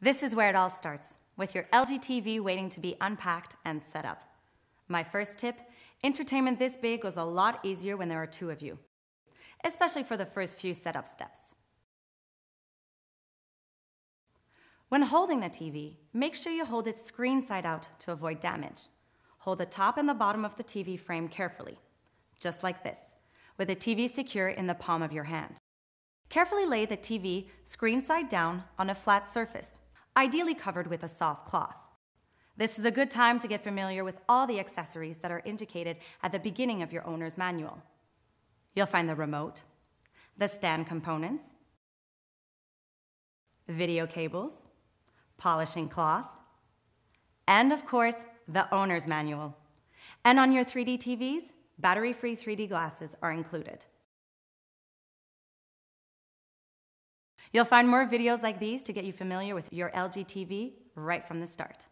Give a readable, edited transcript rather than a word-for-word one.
This is where it all starts, with your LG TV waiting to be unpacked and set up. My first tip, entertainment this big goes a lot easier when there are two of you, especially for the first few setup steps. When holding the TV, make sure you hold it screen side out to avoid damage. Hold the top and the bottom of the TV frame carefully, just like this, with the TV secure in the palm of your hand. Carefully lay the TV screen side down on a flat surface, ideally covered with a soft cloth. This is a good time to get familiar with all the accessories that are indicated at the beginning of your owner's manual. You'll find the remote, the stand components, the video cables, polishing cloth, and of course, the owner's manual. And on your 3D TVs, battery-free 3D glasses are included. You'll find more videos like these to get you familiar with your LG TV right from the start.